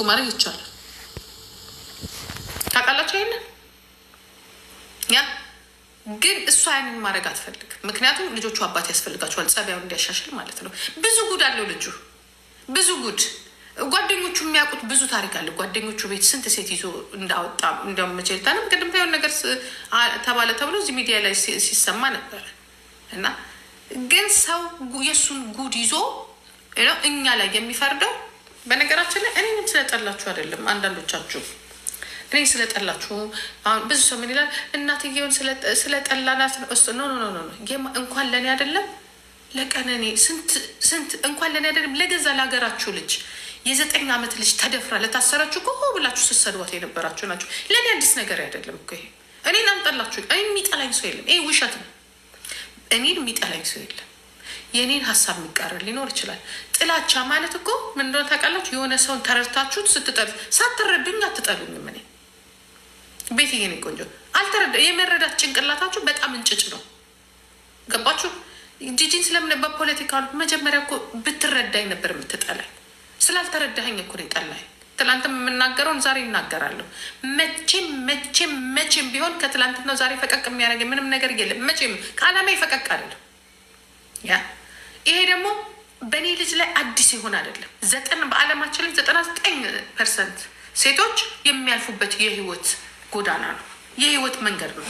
እኮ ማለት ይቻላል። ታውቃላችሁ ይሄንን ያ ግን እሷ ያንን ማድረግ አትፈልግም። ምክንያቱም ልጆቹ አባት ያስፈልጋቸዋል፣ ጸባዩን እንዲያሻሽል ማለት ነው። ብዙ ጉድ አለው ልጁ፣ ብዙ ጉድ። ጓደኞቹ የሚያውቁት ብዙ ታሪክ አለ። ጓደኞቹ ቤት ስንት ሴት ይዞ እንዳወጣ እንዲያውም መቼልታ ነው ቅድም ታየውን ነገር ተባለ ተብሎ እዚህ ሚዲያ ላይ ሲሰማ ነበረ። እና ግን ሰው የእሱን ጉድ ይዞ እኛ ላይ የሚፈርደው በነገራችን ላይ እኔንም ስለጠላችሁ አይደለም። አንዳንዶቻችሁ እኔ ስለጠላችሁ አሁን ብዙ ሰው ምን ይላል? እናትየውን ስለጠላናት ኖ እንኳን ለእኔ አይደለም ለቀነኔ ስንት እንኳን ለእኔ አይደለም ለገዛ ለሀገራችሁ ልጅ የ9 ዓመት ልጅ ተደፍራ ለታሰራችሁ እኮ ብላችሁ ስትሰድቧት የነበራችሁ ናቸው። ለእኔ አዲስ ነገር አይደለም እኮ ይሄ። እኔን አምጠላችሁ። እኔ የሚጠላኝ ሰው የለም። ይሄ ውሸት ነው። እኔን የሚጠላኝ ሰው የለም። የእኔን ሀሳብ የሚቃረን ሊኖር ይችላል። ጥላቻ ማለት እኮ ምን እንደሆነ ታውቃላችሁ? የሆነ ሰውን ተረድታችሁት ስትጠሉት፣ ሳትረዱኝ አትጠሉኝም። እኔ ቤት የኔ ቆንጆ የመረዳት ጭንቅላታችሁ በጣም እንጭጭ ነው። ገባችሁ? ጂጂን ስለምን በፖለቲካ መጀመሪያ እኮ ብትረዳኝ ነበር የምትጠላኝ። ስላልተረዳኸኝ እኮ ነው የጠላኝ። ትላንትም የምናገረውን ዛሬ ይናገራለሁ። መቼም ቢሆን ከትላንትናው ዛሬ ፈቀቅ የሚያደርግ ምንም ነገር የለም። መቼም ከዓላማ ፈቀቅ አይደለም። ያ ይሄ ደግሞ በእኔ ልጅ ላይ አዲስ ይሆን አይደለም። በዓለማችን ላይ 99% ሴቶች የሚያልፉበት የህይወት ጎዳና ነው፣ የህይወት መንገድ ነው።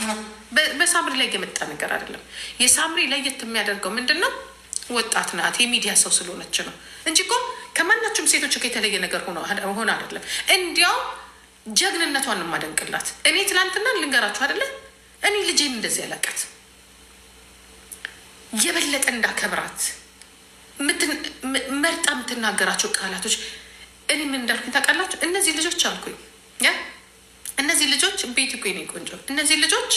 በሳምሪ ላይ የመጣ ነገር አይደለም። የሳምሪ ለየት የሚያደርገው ምንድን ነው? ወጣት ናት፣ የሚዲያ ሰው ስለሆነች ነው እንጂ እኮ ከማናቸውም ሴቶች የተለየ ነገር ሆነ አይደለም። እንዲያው ጀግንነቷን የማደንቅላት እኔ ትላንትና ልንገራችሁ አይደለ፣ እኔ ልጄን እንደዚህ ያላቀት የበለጠ እንዳከብራት መርጣ የምትናገራቸው ቃላቶች እኔ ምን እንዳልኩኝ ታውቃላችሁ? እነዚህ ልጆች አልኩኝ እነዚህ ልጆች ቤት እኮ የኔ ቆንጆ፣ እነዚህ ልጆች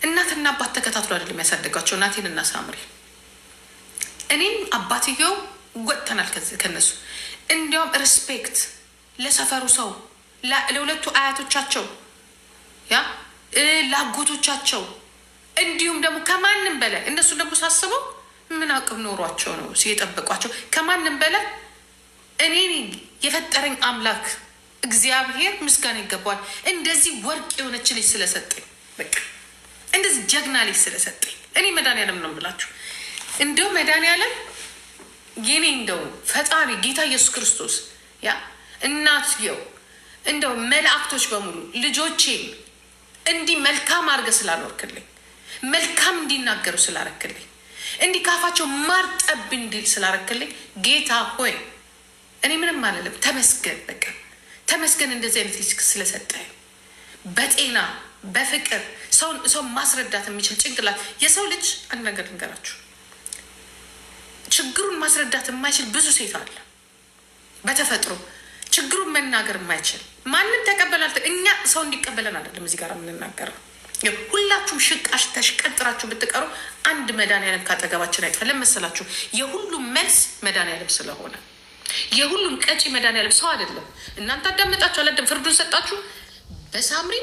እናትና አባት ተከታትሎ አይደለም ያሳደጋቸው፣ ናቴን እና ሳምሪ። እኔም አባትየው ወጥተናል ከነሱ። እንዲያውም ሪስፔክት ለሰፈሩ ሰው፣ ለሁለቱ አያቶቻቸው፣ ለአጎቶቻቸው፣ እንዲሁም ደግሞ ከማንም በላይ እነሱ ደግሞ ሳስበው ምን አቅም ኖሯቸው ነው የጠበቋቸው? ከማንም በላይ እኔ የፈጠረኝ አምላክ እግዚአብሔር ምስጋና ይገባዋል። እንደዚህ ወርቅ የሆነች ልጅ ስለሰጠኝ፣ በቃ እንደዚህ ጀግና ልጅ ስለሰጠኝ እኔ መድኃኒዓለም ነው የምላችሁ። እንደው መድኃኒዓለም የኔ እንደው ፈጣሪ ጌታ ኢየሱስ ክርስቶስ እናትየው እንደው መላእክቶች በሙሉ ልጆቼን እንዲህ መልካም አድርገህ ስላኖርክልኝ፣ መልካም እንዲናገሩ ስላረክልኝ፣ እንዲህ ካፋቸው ማር ጠብ እንዲል ስላረክልኝ ጌታ ሆይ እኔ ምንም አልልም። ተመስገን፣ በቃ ተመስገን። እንደዚህ አይነት ልጅ ስለሰጠኝ በጤና በፍቅር ሰው ማስረዳት የሚችል ጭንቅላት። የሰው ልጅ አንድ ነገር ልንገራችሁ፣ ችግሩን ማስረዳት የማይችል ብዙ ሴት አለ በተፈጥሮ ችግሩን መናገር የማይችል ማንም ተቀበላል። እኛ ሰው እንዲቀበለን አይደለም እዚህ ጋር የምንናገረው። ሁላችሁም ሽቃሽ ተሽቀጥራችሁ ብትቀሩ አንድ መድኃኒዓለም ካጠገባችን አይጥፋ። ለመሰላችሁ የሁሉም መልስ መድኃኒዓለም ስለሆነ የሁሉም ቀጪ መድኃኒዓለም ሰው አይደለም። እናንተ አዳመጣችሁ አላደም ፍርዱን ሰጣችሁ። በሳምሪ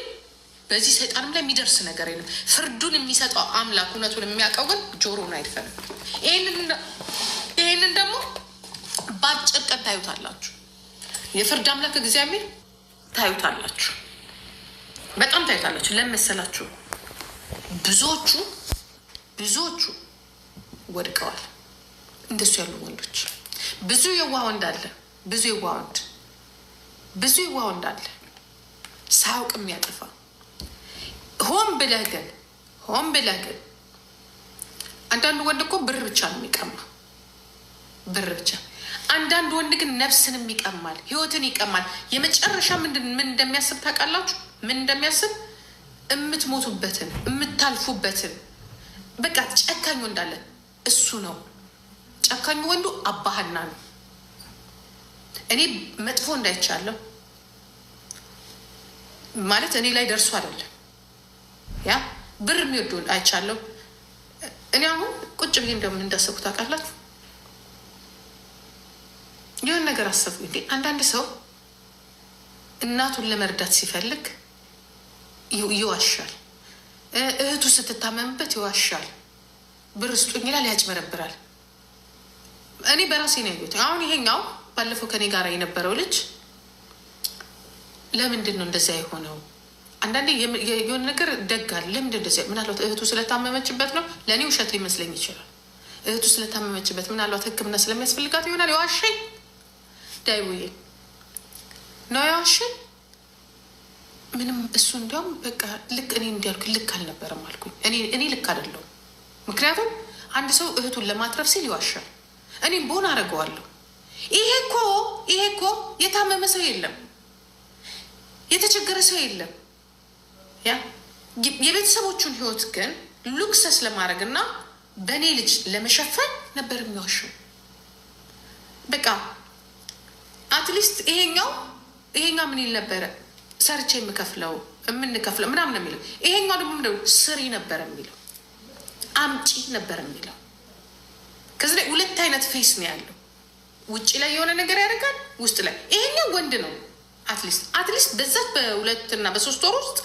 በዚህ ሰይጣንም ላይ የሚደርስ ነገር የለም። ፍርዱን የሚሰጠው አምላክ እውነቱን የሚያውቀው ግን ጆሮን አይድፈንም። ይህንን ደግሞ በአጭር ቀን ታዩታላችሁ። የፍርድ አምላክ እግዚአብሔር ታዩታላችሁ፣ በጣም ታዩታላችሁ። ለመሰላችሁ ብዙዎቹ ወድቀዋል። እንደሱ ያሉ ወንዶች ብዙ የዋህ ወንድ አለ፣ ብዙ የዋህ ወንድ አለ ሳያውቅ የሚያጠፋ። ሆን ብለህ ግን አንዳንዱ ወንድ እኮ ብር ብቻ ነው የሚቀማ፣ ብር ብቻ። አንዳንድ ወንድ ግን ነፍስንም ይቀማል፣ ህይወትን ይቀማል። የመጨረሻ ምን እንደሚያስብ ታውቃላችሁ? ምን እንደሚያስብ የምትሞቱበትን የምታልፉበትን። በቃ ጨካኝ ወንድ አለ፣ እሱ ነው ጨካኙ ወንዱ። አባህና ነው። እኔ መጥፎ እንዳይቻለሁ ማለት እኔ ላይ ደርሶ አይደለም ብር የሚወዱ አይቻለሁ። እኔ አሁን ቁጭ ብዬ እንደምን እንዳሰብኩ ታውቃላችሁ? የሆነ ነገር አሰብኩ። እንዴ አንዳንድ ሰው እናቱን ለመርዳት ሲፈልግ ይዋሻል፣ እህቱ ስትታመምበት ይዋሻል፣ ብር ስጡኝ ይላል፣ ያጭበረብራል። እኔ በራሴ ነው ያየሁት። አሁን ይሄኛው ባለፈው ከኔ ጋር የነበረው ልጅ ለምንድን ነው እንደዚያ የሆነው? አንዳንዴ የሆነ ነገር ደጋል። ለምንድን እንደዚያ? ምናልባት እህቱ ስለታመመችበት ነው። ለእኔ ውሸት ሊመስለኝ ይችላል። እህቱ ስለታመመችበት ምናልባት ሕክምና ስለሚያስፈልጋት ይሆናል። የዋሸኝ ዳይቡዬ ነው የዋሸኝ። ምንም እሱ እንዲያውም በቃ ልክ እኔ እንዲያልኩ ልክ አልነበረም አልኩኝ። እኔ ልክ አይደለሁም። ምክንያቱም አንድ ሰው እህቱን ለማትረፍ ሲል ይዋሻል። እኔም በሆን አደርገዋለሁ። ይሄ እኮ የታመመ ሰው የለም፣ የተቸገረ ሰው የለም። ያ የቤተሰቦቹን ህይወት ግን ሉክሰስ ለማድረግ እና በእኔ ልጅ ለመሸፈን ነበር የሚዋሸው። በቃ አትሊስት ይሄኛው ምን ይል ነበረ? ሰርቼ የምንከፍለው ምናምን የሚለው። ይሄኛው ደግሞ ምንድነው? ስሪ ነበር የሚለው፣ አምጪ ነበር የሚለው። ከዚህ ላይ ሁለት አይነት ፌስ ነው ያለው። ውጭ ላይ የሆነ ነገር ያደርጋል፣ ውስጥ ላይ ይሄኛው ወንድ ነው። አትሊስት በዛት በ2 እና በ3 ወር ውስጥ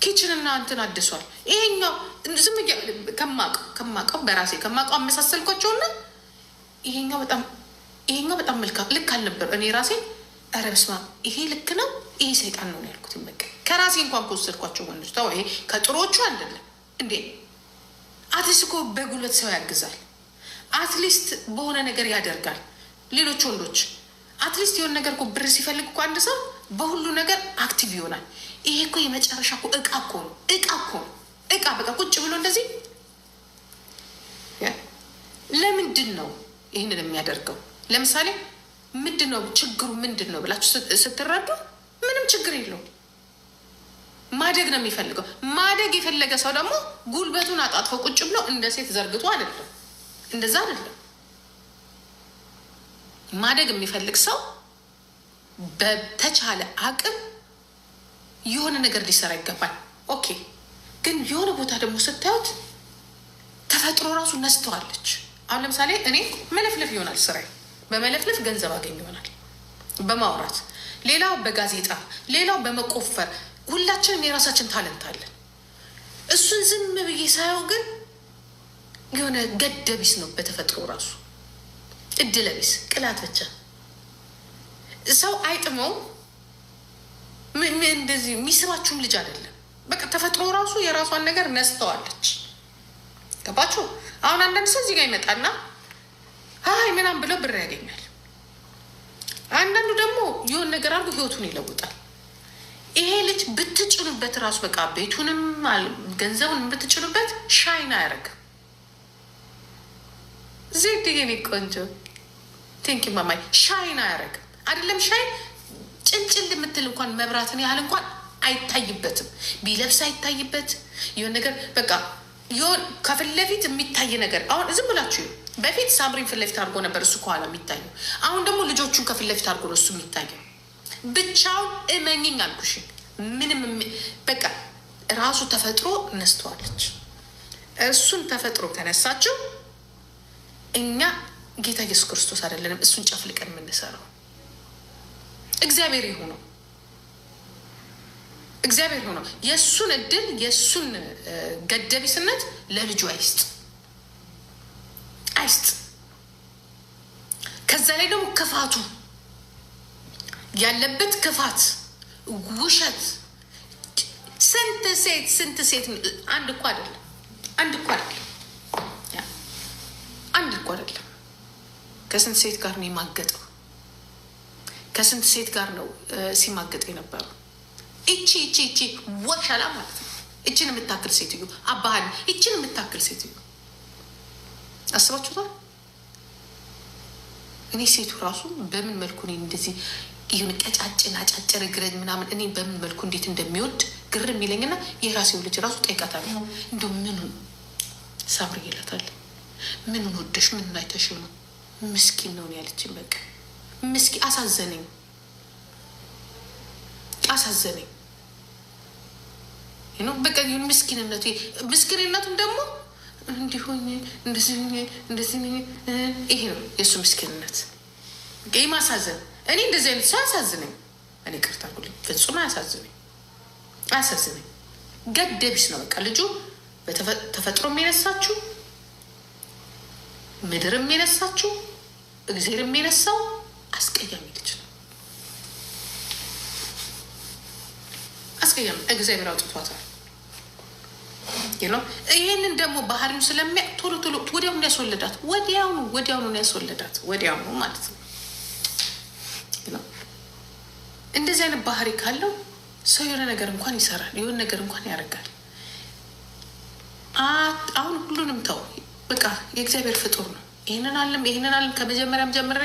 ኪችንና እንትን አድሷል። ይሄኛው ዝም ከማውቀው በራሴ ከማውቀው አመሳሰልኳቸውና ይሄኛው በጣም መልካም ልክ አልነበር። እኔ ራሴ ኧረ በስመ አብ ይሄ ልክ ነው፣ ይሄ ሰይጣን ነው ያልኩት። በቃ ከራሴ እንኳን ከወሰድኳቸው ወንዶች ተው፣ ይሄ ከጥሮቹ አይደለም እንዴ። አትሊስት እኮ በጉልበት ሰው ያግዛል፣ አትሊስት በሆነ ነገር ያደርጋል። ሌሎች ወንዶች አትሊስት የሆነ ነገር እኮ ብር ሲፈልግ እኮ አንድ ሰው በሁሉ ነገር አክቲቭ ይሆናል። ይሄ እኮ የመጨረሻ እኮ እቃ ነው። በቃ ቁጭ ብሎ እንደዚህ። ለምንድን ነው ይህንን የሚያደርገው? ለምሳሌ ምንድን ነው ችግሩ? ምንድን ነው ብላችሁ ስትረዱ ምንም ችግር የለውም። ማደግ ነው የሚፈልገው። ማደግ የፈለገ ሰው ደግሞ ጉልበቱን አጣጥፎ ቁጭ ብሎ እንደ ሴት ዘርግቶ አይደለም፣ እንደዛ አይደለም። ማደግ የሚፈልግ ሰው በተቻለ አቅም የሆነ ነገር ሊሰራ ይገባል። ኦኬ። ግን የሆነ ቦታ ደግሞ ስታዩት ተፈጥሮ ራሱ ነስተዋለች። አሁን ለምሳሌ እኔ መለፍለፍ ይሆናል ስራዬ፣ በመለፍለፍ ገንዘብ አገኝ ይሆናል በማውራት፣ ሌላው በጋዜጣ፣ ሌላው በመቆፈር። ሁላችንም የራሳችን ታለንት አለን። እሱን ዝም ብዬ ሳየው ግን የሆነ ገደቢስ ነው በተፈጥሮ ራሱ፣ እድለቢስ፣ ቅላት ብቻ። ሰው አይጥመው እንደዚህ የሚስባችሁም ልጅ አይደለም። በቃ ተፈጥሮ ራሱ የራሷን ነገር ነስተዋለች። ገባችሁ? አሁን አንዳንድ ሰው እዚህ ጋር ይመጣና አይ ምናምን ብለው ብር ያገኛል። አንዳንዱ ደግሞ የሆነ ነገር አድርጎ ህይወቱን ይለውጣል። ይሄ ልጅ ብትጭኑበት ራሱ በቃ ቤቱንም ገንዘቡን ብትጭኑበት ሻይን አያደርግም። ዜድ የኔ ቆንጆ ቴንኪ ማማይ፣ ሻይን አያደርግም። አይደለም ሻይን ጭንጭል የምትል እንኳን መብራትን ያህል እንኳን አይታይበትም። ቢለብስ አይታይበት የሆነ ነገር በቃ የሆን ከፊት ለፊት የሚታይ ነገር። አሁን ዝም ብላችሁ በፊት ሳምሪን ፊት ለፊት አድርጎ ነበር እሱ ከኋላ የሚታየው። አሁን ደግሞ ልጆቹን ከፊት ለፊት አድርጎ ነው እሱ የሚታየው። ብቻውን እመኝኝ አልኩሽ። ምንም በቃ ራሱ ተፈጥሮ ነስተዋለች። እሱን ተፈጥሮ ተነሳችው። እኛ ጌታ ኢየሱስ ክርስቶስ አይደለንም እሱን ጨፍልቀን የምንሰራው። እግዚአብሔር ይሁነው። የእሱን እድል የእሱን ገደቢስነት ለልጁ አይስጥ። ከዛ ላይ ደግሞ ክፋቱ ያለበት ክፋት፣ ውሸት። ስንት ሴት አንድ እኮ አይደለም። ከስንት ሴት ጋር ነው የማገጠው? ከስንት ሴት ጋር ነው ሲማገጥ የነበረው? እቺ ወሻላ ማለት ነው። እችን የምታክል ሴትዮ አባህል፣ እችን የምታክል ሴትዮ አስባችሁታል? እኔ ሴቱ ራሱ በምን መልኩ እኔ እንደዚህ ይሁን ቀጫጭን አጫጭር እግረኝ ምናምን እኔ በምን መልኩ እንዴት እንደሚወድ ግር የሚለኝና የራሴው ልጅ ራሱ ጠይቃታለሁ። እንደው ምኑን ሳምሪ ይላታል። ምኑን ወደሽ ምኑን አይተሽ ነው? ምስኪን ነው ያለችኝ። በቃ ምስኪን አሳዘነኝ። በቃ ምስኪንነቱም ደግሞ እንዲሆኝ እንደዚህ ይሄ ነው የእሱ ምስኪንነት። ይህ ማሳዘን። እኔ እንደዚህ አይነት ሰው አያሳዝነኝ። እኔ ቅርታ ጉልኝ ፍጹም አያሳዝነኝ። ገደቢስ ነው በቃ ልጁ። ተፈጥሮ የሚነሳችሁ፣ ምድር የሚነሳችሁ፣ እግዜር የሚነሳው አስቀያሚ ልጅ ነው። አያስቀየም። እግዚአብሔር አውጥቷታል። ይህንን ደግሞ ባህሪው ስለሚያውቅ ቶሎ ቶሎ ወዲያውኑ ያስወለዳት፣ ወዲያውኑ ያስወለዳት፣ ወዲያውኑ ማለት ነው። እንደዚህ አይነት ባህሪ ካለው ሰው የሆነ ነገር እንኳን ይሰራል፣ የሆነ ነገር እንኳን ያደርጋል። አሁን ሁሉንም ተው በቃ፣ የእግዚአብሔር ፍጡር ነው። ይህንን አለም ከመጀመሪያም ጀምሬ